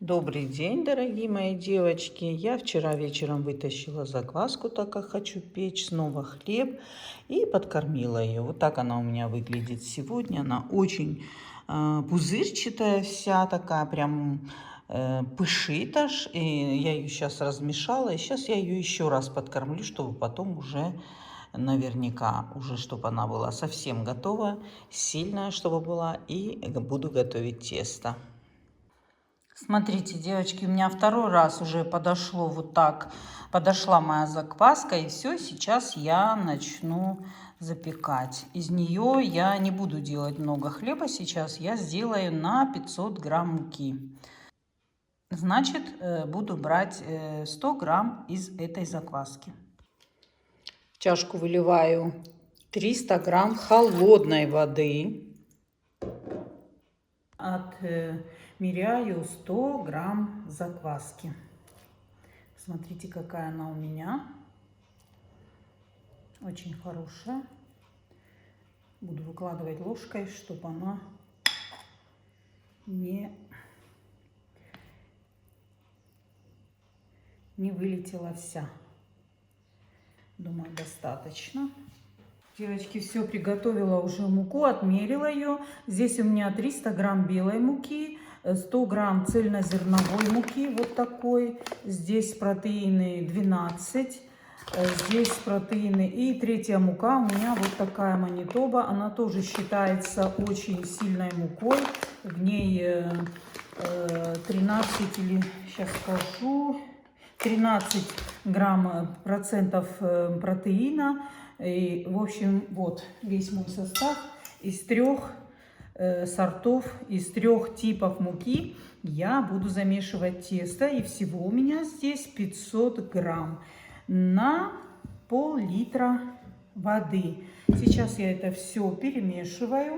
Добрый день, дорогие мои девочки. Я вчера вечером вытащила закваску, так как хочу печь снова хлеб, и подкормила ее. Вот так она у меня выглядит сегодня. Она очень пузырчатая вся, такая прям пышит аж. И я ее сейчас размешала, и сейчас я ее еще раз подкормлю, чтобы потом уже наверняка, уже чтобы она была совсем готова, сильная, чтобы была, и буду готовить тесто. Смотрите, девочки, у меня второй раз уже подошла моя закваска, и все, сейчас я начну запекать. Из нее я не буду делать много хлеба сейчас, я сделаю на 500 грамм муки. Значит, буду брать 100 грамм из этой закваски. В чашку выливаю 300 грамм холодной воды. Отмеряю 100 грамм закваски. Смотрите, какая она у меня. Очень хорошая. Буду выкладывать ложкой, чтобы она не вылетела вся. Думаю, достаточно. Девочки, все, приготовила уже муку, отмерила ее. Здесь у меня 300 грамм белой муки, 100 грамм цельнозерновой муки, вот такой. Здесь протеины 12, здесь протеины. И третья мука у меня вот такая Манитоба. Она тоже считается очень сильной мукой. В ней 13 или, сейчас скажу, 13 грамм процентов протеина. И, в общем, вот весь мой состав из 3 сортов, из 3 типов муки. Я буду замешивать тесто, и всего у меня здесь 500 грамм на пол-литра воды. Сейчас я это все перемешиваю.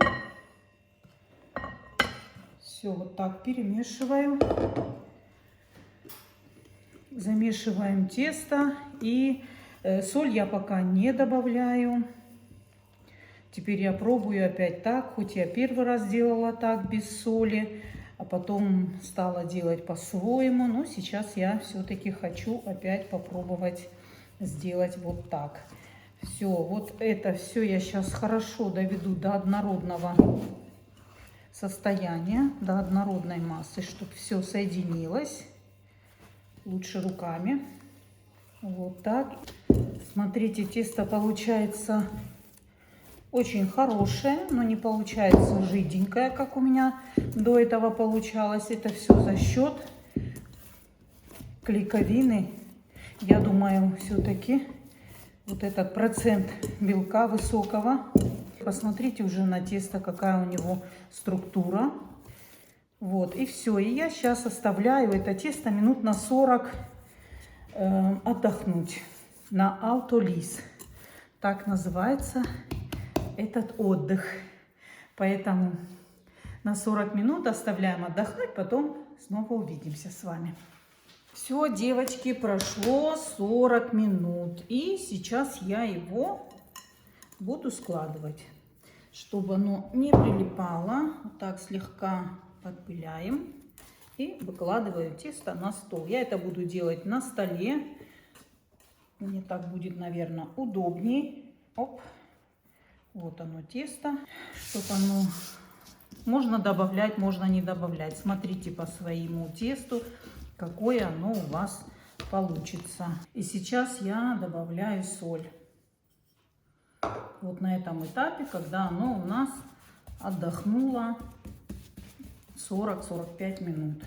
Все вот так перемешиваю. Замешиваем тесто, и соль я пока не добавляю. Теперь я пробую опять так, хоть я первый раз делала так без соли, а потом стала делать по-своему. Но сейчас я все-таки хочу опять попробовать сделать вот так. Все, вот это все я сейчас хорошо доведу до однородного состояния, до однородной массы, чтобы все соединилось. Лучше руками. Вот так. Смотрите, тесто получается очень хорошее, но не получается жиденькое, как у меня до этого получалось. Это все за счет клейковины. Я думаю, все-таки вот этот процент белка высокого. Посмотрите уже на тесто, какая у него структура. Вот, и все. И я сейчас оставляю это тесто минут на 40 отдохнуть на аутолиз. Так называется этот отдых. Поэтому на 40 минут оставляем отдохнуть, потом снова увидимся с вами. Все, девочки, прошло 40 минут. И сейчас я его буду складывать, чтобы оно не прилипало. Вот так слегка подпыляем и выкладываю тесто на стол. Я это буду делать на столе. Мне так будет, наверное, удобнее. Оп. Вот оно тесто. Чтобы оно... Можно добавлять, можно не добавлять. Смотрите по своему тесту, какое оно у вас получится. И сейчас я добавляю соль. Вот на этом этапе, когда оно у нас отдохнуло 40-45 минут.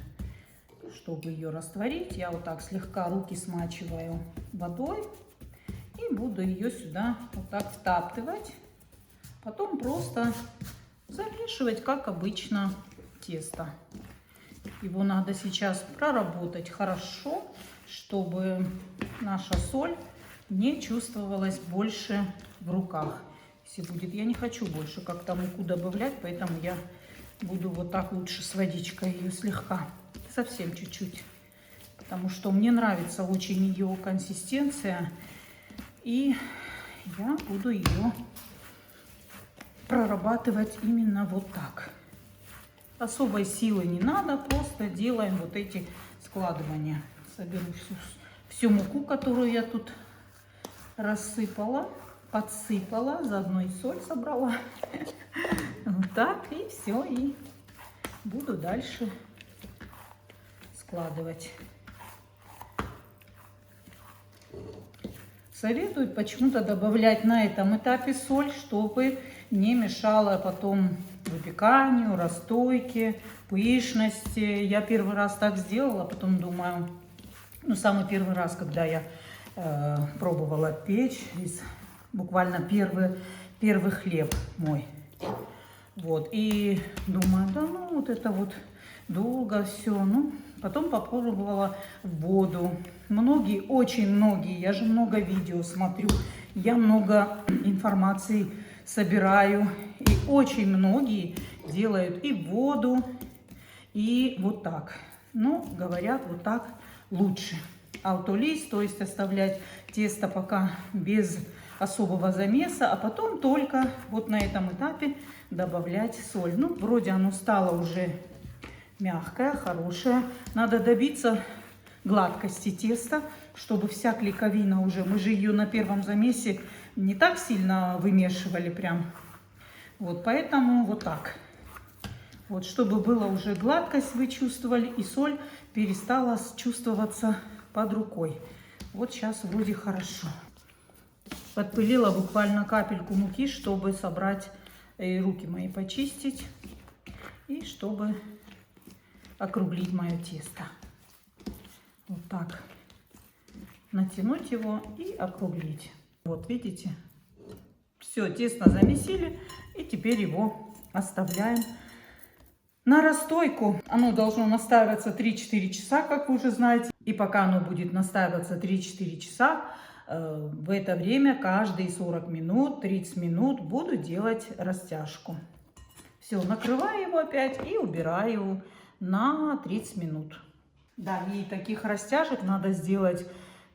Чтобы ее растворить, я вот так слегка руки смачиваю водой и буду ее сюда вот так втаптывать. Потом просто замешивать, как обычно, тесто. Его надо сейчас проработать хорошо, чтобы наша соль не чувствовалась больше в руках. Если будет, я не хочу больше как-то муку добавлять, поэтому я буду вот так лучше с водичкой ее слегка, совсем чуть-чуть. Потому что мне нравится очень ее консистенция. И я буду ее прорабатывать именно вот так. особой силы не надо, просто делаем вот эти складывания. Соберу всю муку, которую я тут рассыпала, подсыпала, заодно и соль собрала. Вот так, и все, и буду дальше складывать. Советуют почему-то добавлять на этом этапе соль, чтобы не мешало потом выпеканию, расстойке, пышности. Я первый раз так сделала, потом думаю, ну, самый первый раз, когда я пробовала печь, буквально первый хлеб мой. Вот, и думаю, да ну, вот это вот долго все. Ну, потом попробовала воду. Многие, очень многие, я же много видео смотрю, я много информации собираю. И очень многие делают и воду, и вот так. Ну, говорят, вот так лучше. Аутолиз, то есть оставлять тесто пока без особого замеса, а потом только вот на этом этапе добавлять соль. Ну, вроде оно стало уже мягкое, хорошее. Надо добиться гладкости теста, чтобы вся клейковина уже, мы же ее на первом замесе не так сильно вымешивали прям. Вот поэтому вот так. Вот, чтобы было уже гладкость, вы чувствовали, и соль перестала чувствоваться под рукой. Вот сейчас вроде хорошо. Подпылила буквально капельку муки, чтобы собрать и руки мои почистить, и чтобы округлить мое тесто. Вот так. Натянуть его и округлить. Вот видите? Все, тесто замесили, и теперь его оставляем на расстойку. Оно должно настаиваться 3-4 часа, как вы уже знаете. И пока оно будет настаиваться 3-4 часа, в это время каждые 40 минут, 30 минут буду делать растяжку. Все, накрываю его опять и убираю на 30 минут. Да, и таких растяжек надо сделать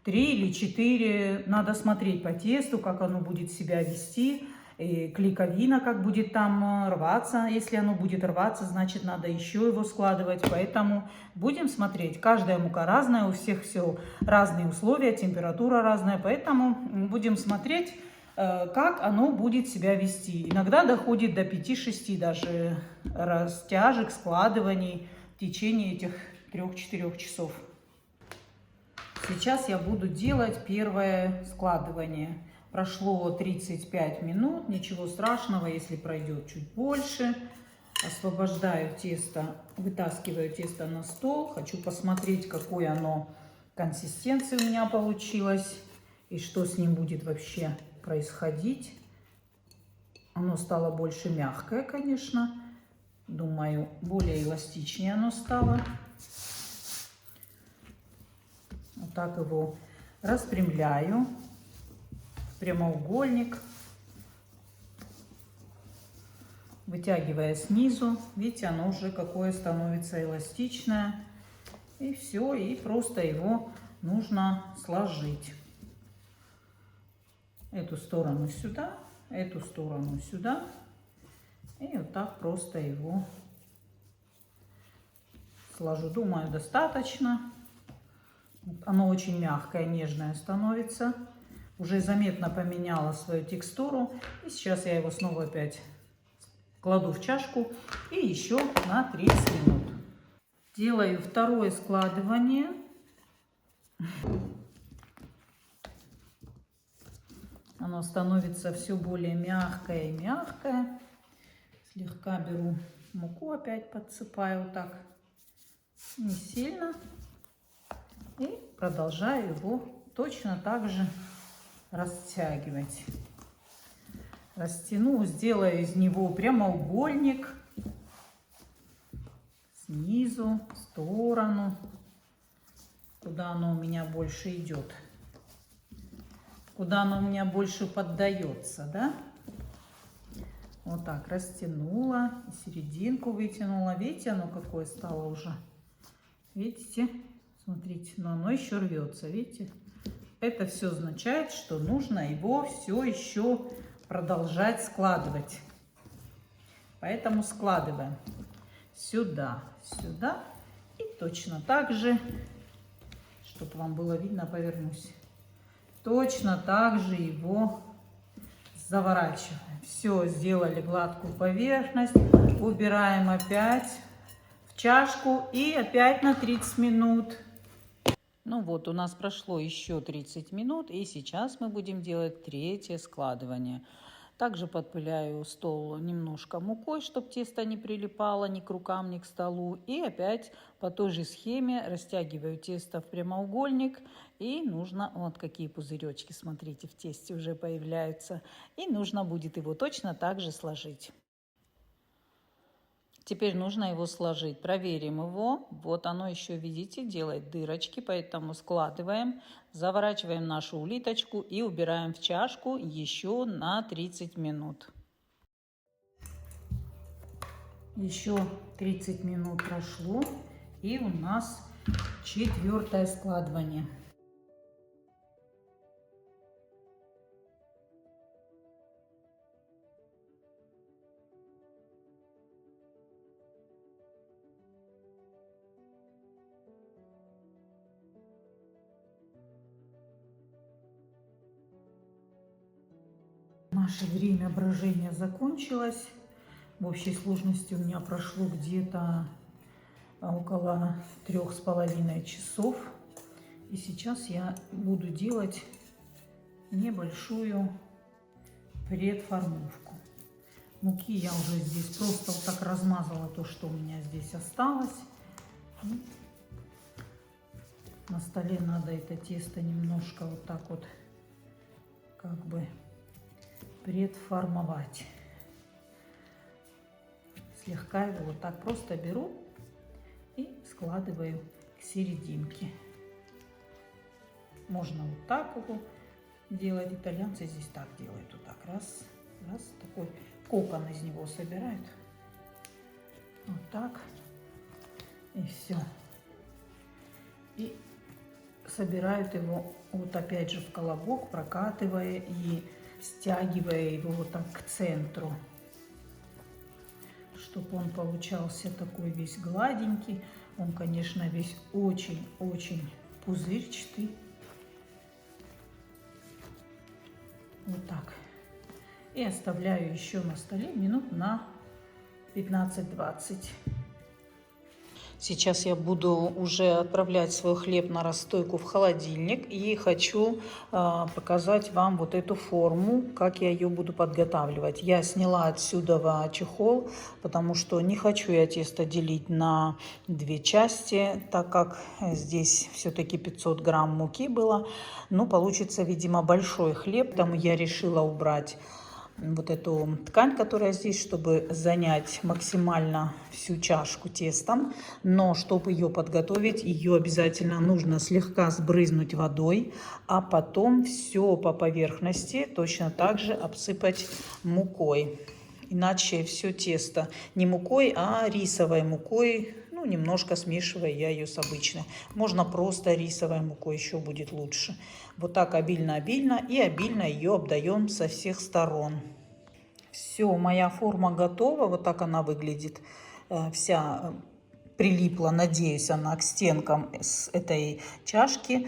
3 или 4. Надо смотреть по тесту, как оно будет себя вести. И клейковина как будет там рваться. Если оно будет рваться, значит надо еще его складывать. Поэтому будем смотреть. Каждая мука разная, у всех все разные условия, температура разная. Поэтому будем смотреть, как оно будет себя вести. Иногда доходит до 5-6 даже растяжек, складываний в течение этих 3-4 часов. Сейчас я буду делать первое складывание. Прошло 35 минут, ничего страшного, если пройдет чуть больше. Освобождаю тесто, вытаскиваю тесто на стол. Хочу посмотреть, какой оно консистенции у меня получилось и что с ним будет вообще происходить. Оно стало больше мягкое, конечно. Думаю, более эластичнее оно стало. Вот так его распрямляю. Прямоугольник, вытягивая снизу. Видите, оно уже какое становится эластичное. И все, и просто его нужно сложить. Эту сторону сюда, эту сторону сюда. И вот так просто его сложу. Думаю, достаточно. Оно очень мягкое, нежное становится. Уже заметно поменяла свою текстуру. И сейчас я его снова опять кладу в чашку и еще на 30 минут. Делаю второе складывание. Оно становится все более мягкое и мягкое. Слегка беру муку, опять подсыпаю вот так. Не сильно. И продолжаю его точно так же растягивать. Растяну, сделаю из него прямоугольник. Снизу, в сторону, куда оно у меня больше идет. Куда оно у меня больше поддается, да? Вот так растянула, серединку вытянула. Видите, оно какое стало уже? Видите? Смотрите, но оно еще рвется, видите? Это все означает, что нужно его все еще продолжать складывать. Поэтому складываем. сюда, сюда. И точно так же, чтобы вам было видно, повернусь. Точно так же его заворачиваем. Все, сделали гладкую поверхность. Убираем опять в чашку и опять на 30 минут. Ну вот, у нас прошло еще 30 минут, и сейчас мы будем делать третье складывание. Также подпыляю стол немножко мукой, чтобы тесто не прилипало ни к рукам, ни к столу. И опять по той же схеме растягиваю тесто в прямоугольник. И нужно, вот какие пузыречки, смотрите, в тесте уже появляются. И нужно будет его точно так же сложить. Теперь нужно его сложить. Проверим его. Вот оно еще, видите, делает дырочки, поэтому складываем, заворачиваем нашу улиточку и убираем в чашку еще на 30 минут. Еще 30 минут прошло, и у нас четвертое складывание. Наше время брожения закончилось. В общей сложности у меня прошло где-то около 3,5 часов. И сейчас я буду делать небольшую предформовку. Муки я уже здесь просто вот так размазала то, что у меня здесь осталось. И на столе надо это тесто немножко вот так вот как бы предформовать. Слегка его вот так просто беру и складываю к серединке. Можно вот так его делать. Итальянцы здесь так делают. Вот так. Раз, раз. Такой кокон из него собирают. Вот так. И все. И собирают его вот опять же в колобок, прокатывая и стягивая его вот так к центру, чтобы он получался такой весь гладенький. Он, конечно, весь очень-очень пузырчатый. Вот так. И оставляю еще на столе минут на 15-20. Сейчас я буду уже отправлять свой хлеб на расстойку в холодильник. И хочу показать вам вот эту форму, как я ее буду подготавливать. Я сняла отсюда чехол, потому что не хочу я тесто делить на две части, так как здесь все-таки 500 грамм муки было. Но получится, видимо, большой хлеб, поэтому я решила убрать вот эту ткань, которая здесь, чтобы занять максимально всю чашку тестом. Но чтобы ее подготовить, ее обязательно нужно слегка сбрызнуть водой, а потом все по поверхности точно так же обсыпать мукой. Иначе все тесто не мукой, а рисовой мукой, ну, немножко смешивая я ее с обычной. Можно просто рисовой мукой, еще будет лучше. Вот так обильно-обильно и обильно ее обдаем со всех сторон. Все, моя форма готова. Вот так она выглядит. Вся прилипла, надеюсь, она к стенкам с этой чашки,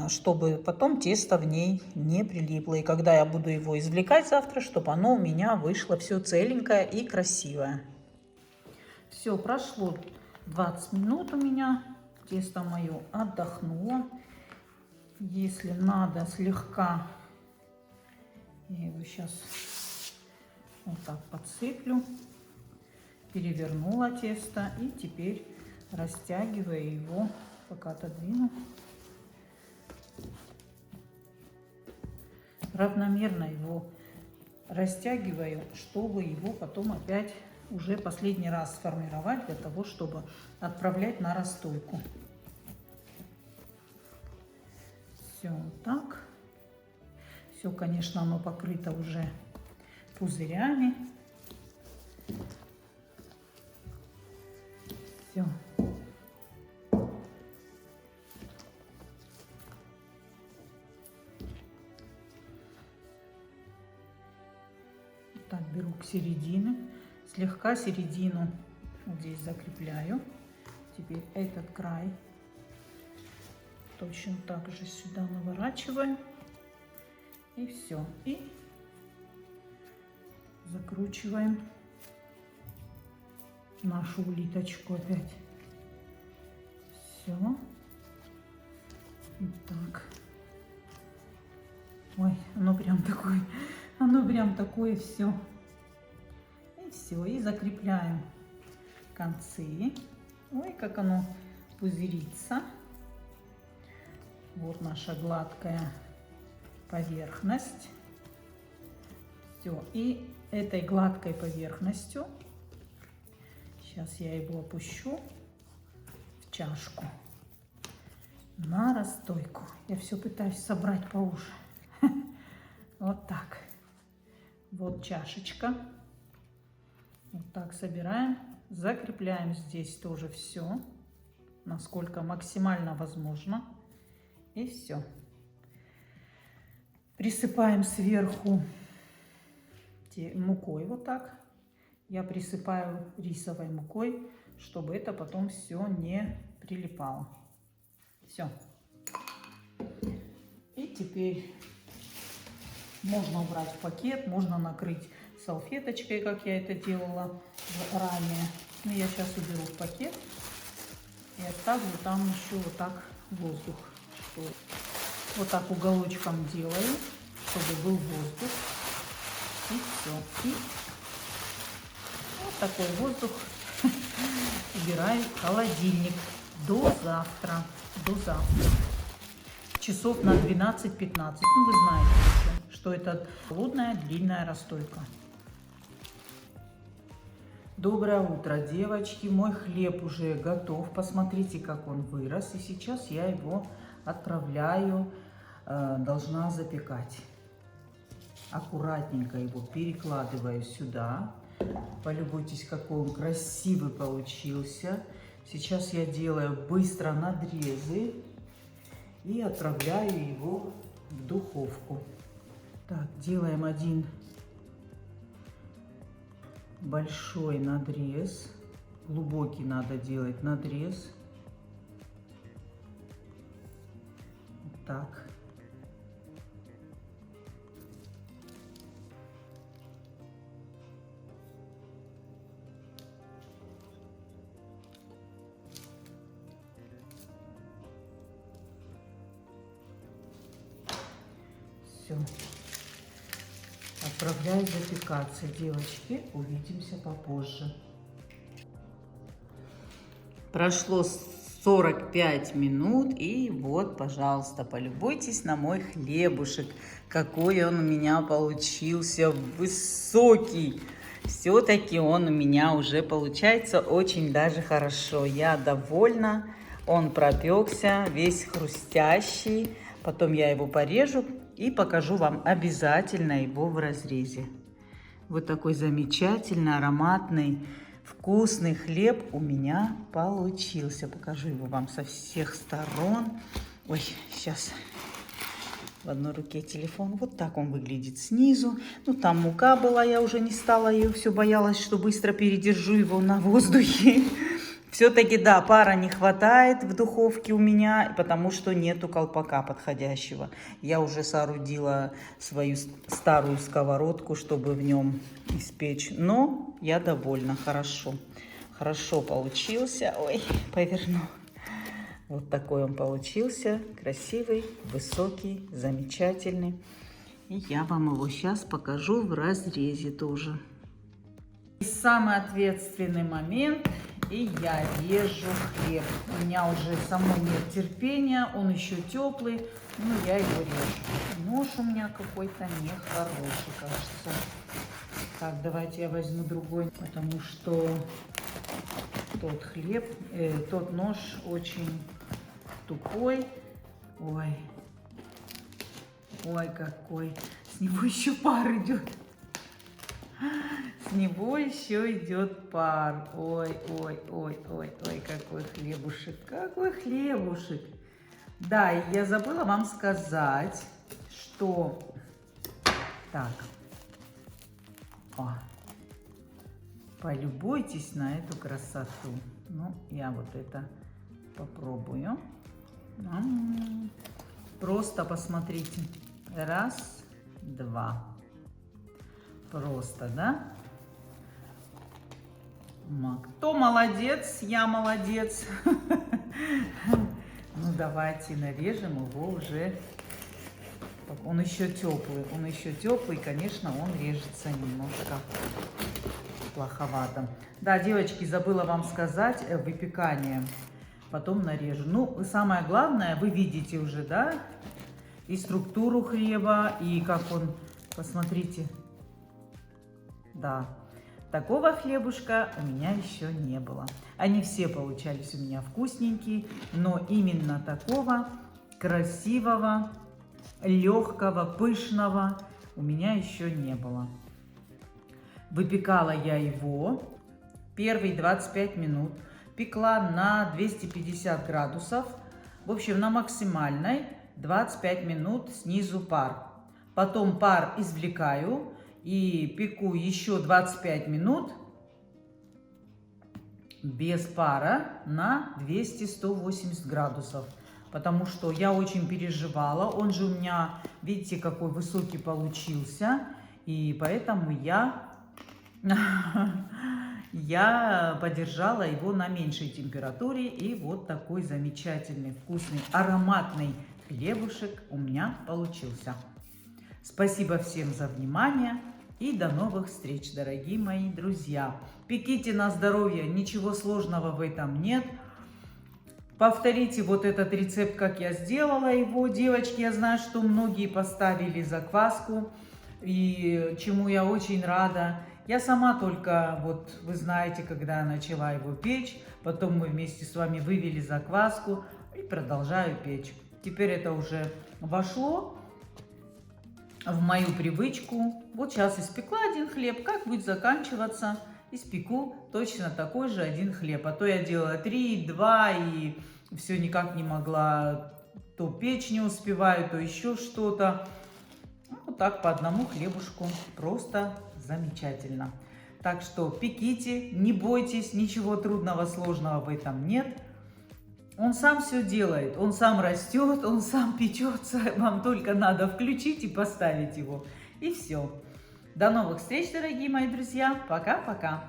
чтобы потом тесто в ней не прилипло. И когда я буду его извлекать завтра, чтобы оно у меня вышло все целенькое и красивое. Все, прошло 20 минут у меня. Тесто мое отдохнуло. Если надо, слегка я его сейчас вот так подсыплю. Перевернула тесто и теперь растягиваю его, пока отодвину. Равномерно его растягиваю, чтобы его потом опять уже последний раз сформировать для того, чтобы отправлять на расстойку. Все вот так. Все, конечно, оно покрыто уже пузырями. Все. Так, беру к середине, слегка середину Вот здесь закрепляю. Теперь этот край точно так же сюда наворачиваем. И все. И закручиваем нашу улиточку опять. Все. Вот так. Ой, оно прям такое все. И все. И закрепляем концы. Ой, как оно пузырится. Вот наша гладкая поверхность. Все. И этой гладкой поверхностью сейчас я его опущу в чашку на расстойку. Я все пытаюсь собрать поуже. Вот так. Вот чашечка. Вот так собираем. Закрепляем здесь тоже все, насколько максимально возможно. И все. Присыпаем сверху мукой вот так. Я присыпаю рисовой мукой, чтобы это потом все не прилипало. Все. И теперь можно убрать в пакет, можно накрыть салфеточкой, как я это делала ранее. Но я сейчас уберу в пакет и оставлю там еще вот так воздух. Вот так уголочком делаю, чтобы был воздух. И все. И вот такой воздух убираю в холодильник до завтра. До завтра. Часов на 12-15. Ну, вы знаете, что это холодная длинная расстойка. Доброе утро, девочки. Мой хлеб уже готов. Посмотрите, как он вырос. И сейчас я его отправляю, должна запекать. Аккуратненько его перекладываю сюда. Полюбуйтесь, какой он красивый получился. Сейчас я делаю быстро надрезы и отправляю его в духовку. Так, делаем один большой надрез. Глубокий надо делать надрез. Вот так. Все. Отправляю запекаться, девочки. Увидимся попозже. Прошло 45 минут. И вот, пожалуйста, полюбуйтесь на мой хлебушек. Какой он у меня получился высокий. Все-таки он у меня уже получается очень даже хорошо. Я довольна. Он пропекся, весь хрустящий. Потом я его порежу и покажу вам обязательно его в разрезе. Вот такой замечательный, ароматный, вкусный хлеб у меня получился. Покажу его вам со всех сторон. Ой, сейчас в одной руке телефон. Вот так он выглядит снизу. Ну, там мука была, я уже не стала ее, все боялась, что быстро передержу его на воздухе. Все-таки, да, пара не хватает в духовке у меня, потому что нету колпака подходящего. Я уже соорудила свою старую сковородку, чтобы в нем испечь. Но я довольна, хорошо. Хорошо получился. Ой, поверну. Вот такой он получился. Красивый, высокий, замечательный. И я вам его сейчас покажу в разрезе тоже. И самый ответственный момент. И я режу хлеб. У меня уже самой нет терпения, он еще теплый, но я его режу. Нож у меня какой-то нехороший, кажется. Так, давайте я возьму другой, потому что тот хлеб, тот нож очень тупой. Ой, ой, какой. С него еще пар идет. С него еще идет пар. Ой, ой, ой, ой, ой, какой хлебушек, какой хлебушек. Да, и я забыла вам сказать, что... Так. О. Полюбуйтесь на эту красоту. Ну, я вот это попробую. Просто посмотрите. Раз, два. Просто, да? Кто молодец? Я молодец. Ну, давайте нарежем его уже. Он еще теплый, конечно, он режется немножко плоховато. Да, девочки, забыла вам сказать, выпекание. Потом нарежу. Ну, самое главное, вы видите уже, да, и структуру хлеба, и как он, посмотрите. Да, такого хлебушка у меня еще не было. Они все получались у меня вкусненькие, но именно такого красивого, легкого, пышного у меня еще не было. Выпекала я его первые 25 минут. Пекла на 250 градусов. В общем, на максимальной 25 минут снизу пар. Потом пар извлекаю и пеку еще 25 минут без пара на 200-180 градусов. Потому что я очень переживала. Он же у меня, видите, какой высокий получился. И поэтому я подержала его на меньшей температуре. И вот такой замечательный, вкусный, ароматный хлебушек у меня получился. Спасибо всем за внимание. И до новых встреч, дорогие мои друзья. Пеките на здоровье, ничего сложного в этом нет. Повторите вот этот рецепт, как я сделала его. Девочки, я знаю, что многие поставили закваску, и чему я очень рада. Я сама только, вот вы знаете, когда я начала его печь, потом мы вместе с вами вывели закваску и продолжаю печь. Теперь это уже вошло в мою привычку. Вот сейчас испекла один хлеб, как будет заканчиваться, испеку точно такой же один хлеб. А то я делала 3, 2 и все никак не могла, то печь не успеваю, то еще что-то. Вот так по одному хлебушку, просто замечательно. Так что пеките, не бойтесь, ничего трудного, сложного в этом нет. Он сам все делает, он сам растет, он сам печется. Вам только надо включить и поставить его. И все. До новых встреч, дорогие мои друзья. Пока-пока.